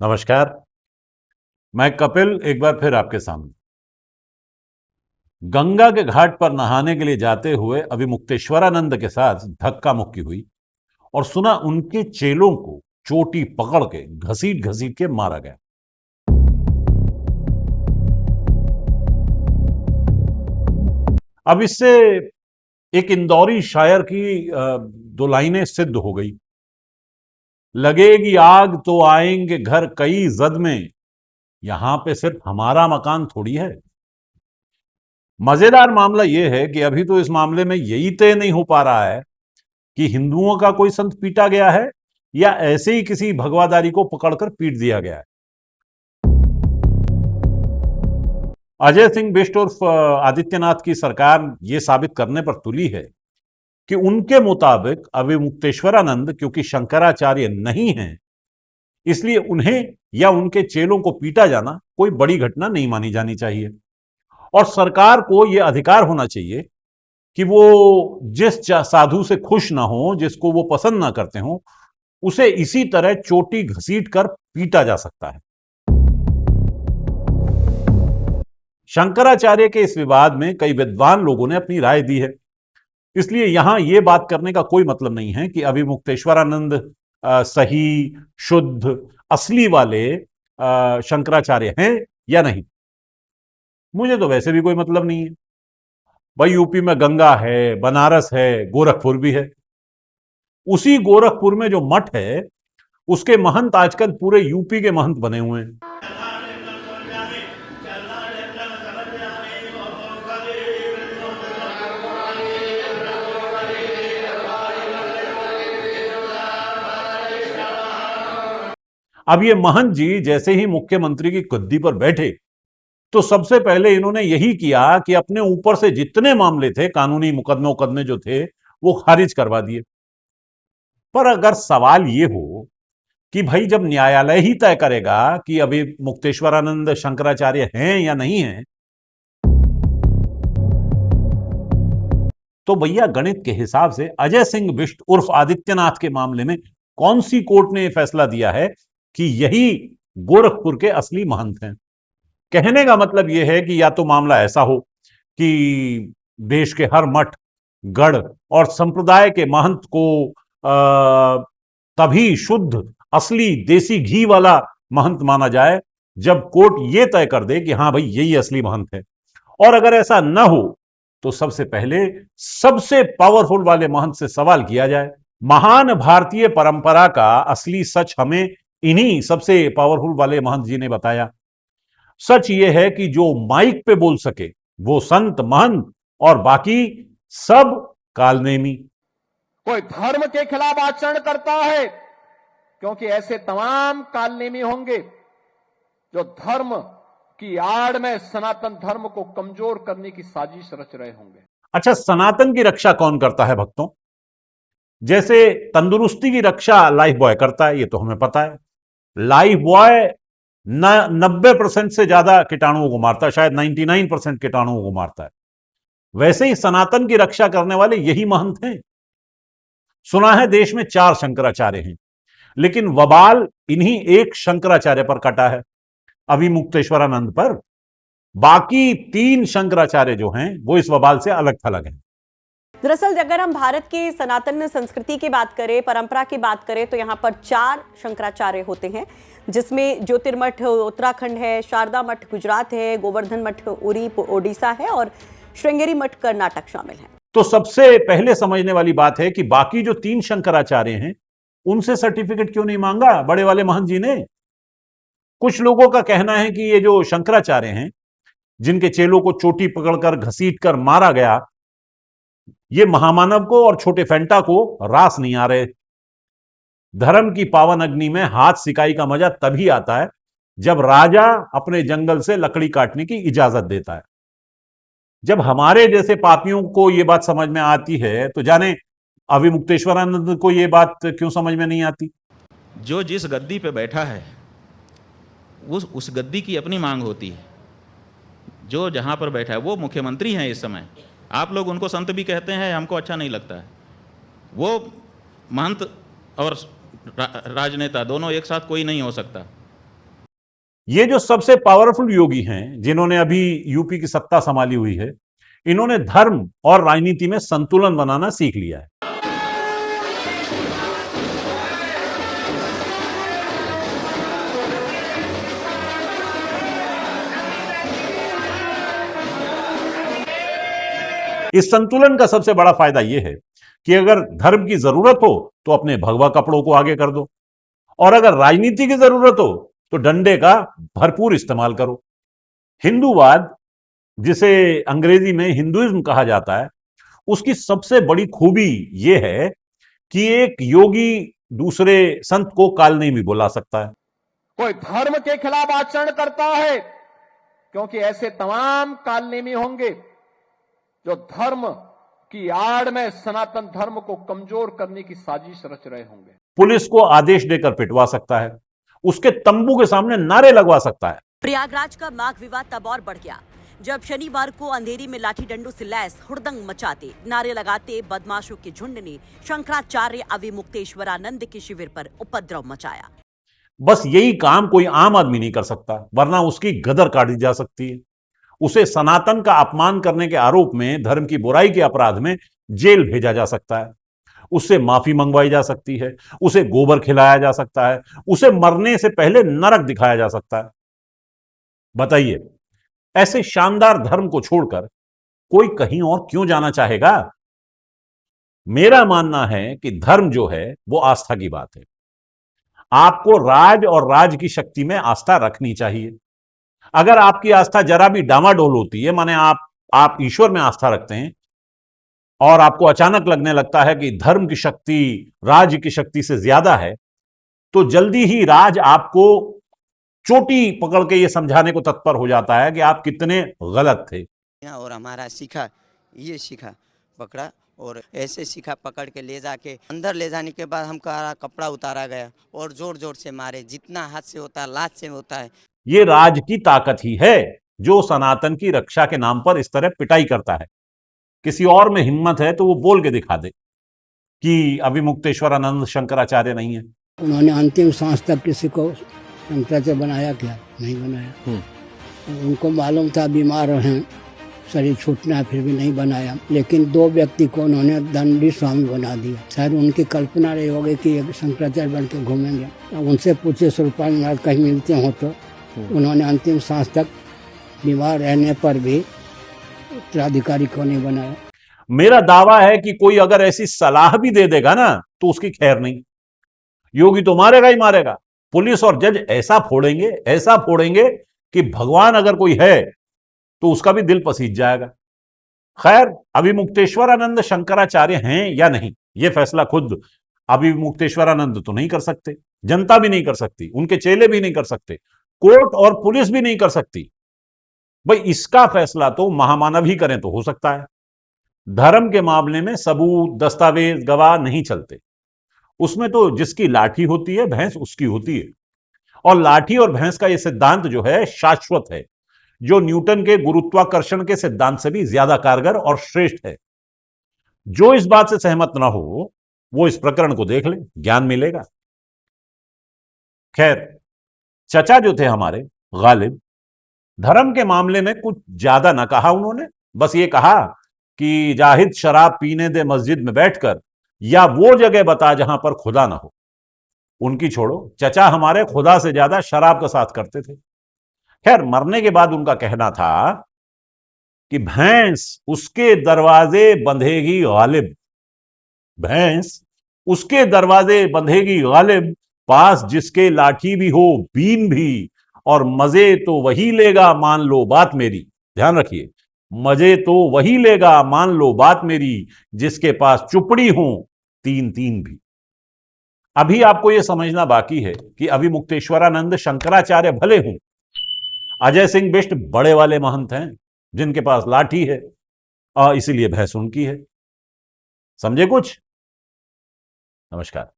नमस्कार। मैं कपिल एक बार फिर आपके सामने। गंगा के घाट पर नहाने के लिए जाते हुए अभी मुक्तेश्वरानंद के साथ धक्का मुक्की हुई और सुना उनके चेलों को चोटी पकड़ के घसीट घसीट के मारा गया। अब इससे एक इंदौरी शायर की दो लाइनें सिद्ध हो गई। लगेगी आग तो आएंगे घर कई जद में, यहां पे सिर्फ हमारा मकान थोड़ी है। मजेदार मामला यह है कि अभी तो इस मामले में यही तय नहीं हो पा रहा है कि हिंदुओं का कोई संत पीटा गया है या ऐसे ही किसी भगवादारी को पकड़कर पीट दिया गया है। अजय सिंह बिष्ट उर्फ आदित्यनाथ की सरकार यह साबित करने पर तुली है कि उनके मुताबिक अभी मुक्तेश्वरानंद क्योंकि शंकराचार्य नहीं हैं, इसलिए उन्हें या उनके चेलों को पीटा जाना कोई बड़ी घटना नहीं मानी जानी चाहिए। और सरकार को यह अधिकार होना चाहिए कि वो जिस साधु से खुश ना हो, जिसको वो पसंद ना करते हो, उसे इसी तरह चोटी घसीट कर पीटा जा सकता है। शंकराचार्य के इस विवाद में कई विद्वान लोगों ने अपनी राय दी है, इसलिए यहां यह बात करने का कोई मतलब नहीं है कि अभी मुक्तेश्वरानंद सही, शुद्ध, असली वाले शंकराचार्य हैं या नहीं। मुझे तो वैसे भी कोई मतलब नहीं है। भाई यूपी में गंगा है, बनारस है, गोरखपुर भी है। उसी गोरखपुर में जो मठ है, उसके महंत आजकल पूरे यूपी के महंत बने हुए हैं। अब ये महंत जी जैसे ही मुख्यमंत्री की गद्दी पर बैठे तो सबसे पहले इन्होंने यही किया कि अपने ऊपर से जितने मामले थे, कानूनी मुकदमे जो थे, वो खारिज करवा दिए। पर अगर सवाल ये हो कि भाई जब न्यायालय ही तय करेगा कि अभी मुक्तेश्वरानंद शंकराचार्य हैं या नहीं हैं, तो भैया गणित के हिसाब से अजय सिंह बिष्ट उर्फ आदित्यनाथ के मामले में कौन सी कोर्ट ने यह फैसला दिया है कि यही गोरखपुर के असली महंत हैं। कहने का मतलब यह है कि या तो मामला ऐसा हो कि देश के हर मठ, गढ़ और संप्रदाय के महंत को तभी शुद्ध, असली, देसी घी वाला महंत माना जाए जब कोर्ट यह तय कर दे कि हां भाई यही असली महंत है। और अगर ऐसा न हो तो सबसे पहले सबसे पावरफुल वाले महंत से सवाल किया जाए। महान भारतीय परंपरा का असली सच हमें इन्हीं सबसे पावरफुल वाले महंत जी ने बताया। सच यह है कि जो माइक पे बोल सके वो संत महंत और बाकी सब कालनेमी। कोई धर्म के खिलाफ आचरण करता है, क्योंकि ऐसे तमाम कालनेमी होंगे जो धर्म की आड़ में सनातन धर्म को कमजोर करने की साजिश रच रहे होंगे। अच्छा, सनातन की रक्षा कौन करता है भक्तों? जैसे तंदुरुस्ती की रक्षा लाइफ बॉय करता है, ये तो हमें पता है। लाइफ बॉय 90% से ज्यादा कीटाणुओं को मारता है, शायद 99% कीटाणुओं को मारता है। वैसे ही सनातन की रक्षा करने वाले यही महंत हैं। सुना है देश में 4 शंकराचार्य हैं, लेकिन वबाल इन्हीं एक शंकराचार्य पर कटा है, अभी मुक्तेश्वरानंद पर। बाकी 3 शंकराचार्य जो हैं वो इस वबाल से अलग थलग हैं। दरअसल अगर हम भारत की सनातन संस्कृति की बात करें, परंपरा की बात करें, तो यहाँ पर 4 शंकराचार्य होते हैं, जिसमें ज्योतिर्मठ उत्तराखंड है, शारदा मठ गुजरात है, गोवर्धन मठ उरी ओडिशा है और श्रृंगेरी मठ कर्नाटक शामिल है। तो सबसे पहले समझने वाली बात है कि बाकी जो 3 शंकराचार्य हैं उनसे सर्टिफिकेट क्यों नहीं मांगा बड़े वाले महंत जी ने। कुछ लोगों का कहना है कि ये जो शंकराचार्य हैं, जिनके चेलों को चोटी पकड़कर घसीट कर मारा गया, ये महामानव को और छोटे फेंटा को रास नहीं आ रहे। धर्म की पावन अग्नि में हाथ सिकाई का मजा तभी आता है जब राजा अपने जंगल से लकड़ी काटने की इजाजत देता है। जब हमारे जैसे पापियों को यह बात समझ में आती है तो जाने अभी मुक्तेश्वरानंद को यह बात क्यों समझ में नहीं आती। जो जिस गद्दी पे बैठा है उस गद्दी की अपनी मांग होती है। जो जहाँ पर बैठा है, वो मुख्यमंत्री हैं इस समय। आप लोग उनको संत भी कहते हैं, हमको अच्छा नहीं लगता है। वो महंत और राजनेता दोनों एक साथ कोई नहीं हो सकता। ये जो सबसे पावरफुल योगी हैं, जिन्होंने अभी यूपी की सत्ता संभाली हुई है, इन्होंने धर्म और राजनीति में संतुलन बनाना सीख लिया है। इस संतुलन का सबसे बड़ा फायदा यह है कि अगर धर्म की जरूरत हो तो अपने भगवा कपड़ों को आगे कर दो, और अगर राजनीति की जरूरत हो तो डंडे का भरपूर इस्तेमाल करो। हिंदूवाद, जिसे अंग्रेजी में हिंदुइज्म कहा जाता है, उसकी सबसे बड़ी खूबी यह है कि एक योगी दूसरे संत को कालनेमी भी बुला सकता है। कोई धर्म के खिलाफ आचरण करता है, क्योंकि ऐसे तमाम कालनेमी होंगे जो धर्म की आड़ में सनातन धर्म को कमजोर करने की साजिश रच रहे होंगे। पुलिस को आदेश देकर पिटवा सकता है, उसके तंबू के सामने नारे लगवा सकता है। प्रयागराज का माघ विवाद तब और बढ़ गया जब शनिवार को अंधेरी में लाठी डंडों से लैस हुड़दंग मचाते, नारे लगाते बदमाशों के झुंड ने शंकराचार्य अविमुक्तेश्वरानंद के शिविर पर उपद्रव मचाया। बस यही काम कोई आम आदमी नहीं कर सकता, वरना उसकी गदर काटी जा सकती है। उसे सनातन का अपमान करने के आरोप में, धर्म की बुराई के अपराध में जेल भेजा जा सकता है, उससे माफी मंगवाई जा सकती है, उसे गोबर खिलाया जा सकता है, उसे मरने से पहले नरक दिखाया जा सकता है। बताइए, ऐसे शानदार धर्म को छोड़कर कोई कहीं और क्यों जाना चाहेगा? मेरा मानना है कि धर्म जो है वो आस्था की बात है। आपको राज और राज की शक्ति में आस्था रखनी चाहिए। अगर आपकी आस्था जरा भी डामाडोल होती है, माने आप ईश्वर में आस्था रखते हैं और आपको अचानक लगने लगता है कि धर्म की शक्ति राज की शक्ति से ज्यादा है, तो जल्दी ही राज आपको चोटी पकड़ के यह समझाने को तत्पर हो जाता है कि आप कितने गलत थे। और हमारा सीखा पकड़ा और ऐसे सीखा पकड़ के ले जाके अंदर ले जाने के बाद हमका कपड़ा उतारा गया और जोर जोर से मारे, जितना हाथ से होता है लात से होता है। ये राज की ताकत ही है जो सनातन की रक्षा के नाम पर इस तरह पिटाई करता है। किसी और में हिम्मत है तो वो बोल के दिखा दे कि अविमुक्तेश्वरानंद शंकराचार्य नहीं है। उन्होंने अंतिम सांस तक किसी को शंकराचार्य बनाया क्या? नहीं बनाया। उनको मालूम था बीमार हैं, शरीर छूटना है, फिर भी नहीं बनाया। लेकिन 2 व्यक्ति को उन्होंने दंडी स्वामी बना दिया। शायद उनकी कल्पना रही होगी कि शंकराचार्य बन के घूमेंगे। तो उनसे पूछे स्वरूपाल महाराज कहीं मिलते हो तो उन्होंने अंतिम सांस तक बीमार रहने पर भी उत्तराधिकारी को नहीं बनाया। मेरा दावा है कि कोई अगर ऐसी सलाह भी दे देगा ना तो उसकी खैर नहीं। योगी तो मारेगा ही मारेगा। पुलिस और जज ऐसा फोड़ेंगे कि भगवान अगर कोई है तो उसका भी दिल पसीज जाएगा। खैर, अविमुक्तेश्वरानंद शंकराचार्य हैं या नहीं, यह फैसला खुद अविमुक्तेश्वरानंद तो नहीं कर सकते, जनता भी नहीं कर सकती, उनके चेले भी नहीं कर सकते, कोर्ट और पुलिस भी नहीं कर सकती। भाई, इसका फैसला तो महामानव ही करें तो हो सकता है। धर्म के मामले में सबूत, दस्तावेज, गवाह नहीं चलते। उसमें तो जिसकी लाठी होती है भैंस उसकी होती है। और लाठी और भैंस का यह सिद्धांत जो है शाश्वत है, जो न्यूटन के गुरुत्वाकर्षण के सिद्धांत से भी ज्यादा कारगर और श्रेष्ठ है। जो इस बात से सहमत ना हो वो इस प्रकरण को देख ले, ज्ञान मिलेगा। खैर, चचा जो थे हमारे गालिब, धर्म के मामले में कुछ ज्यादा ना कहा उन्होंने। बस ये कहा कि जाहिद शराब पीने दे मस्जिद में बैठकर, या वो जगह बता जहां पर खुदा ना हो। उनकी छोड़ो, चचा हमारे खुदा से ज्यादा शराब का साथ करते थे। खैर, मरने के बाद उनका कहना था कि भैंस उसके दरवाजे बंधेगी गालिब, भैंस उसके दरवाजे बंधेगी गालिब, पास जिसके लाठी भी हो बीन भी, और मजे तो वही लेगा मान लो बात मेरी। ध्यान रखिए, मजे तो वही लेगा मान लो बात मेरी, जिसके पास चुपड़ी हो 3 भी। अभी आपको यह समझना बाकी है कि अविमुक्तेश्वरानंद शंकराचार्य भले हों, अजय सिंह बिष्ट बड़े वाले महंत हैं जिनके पास लाठी है, इसीलिए भैंस उनकी है। समझे कुछ? नमस्कार।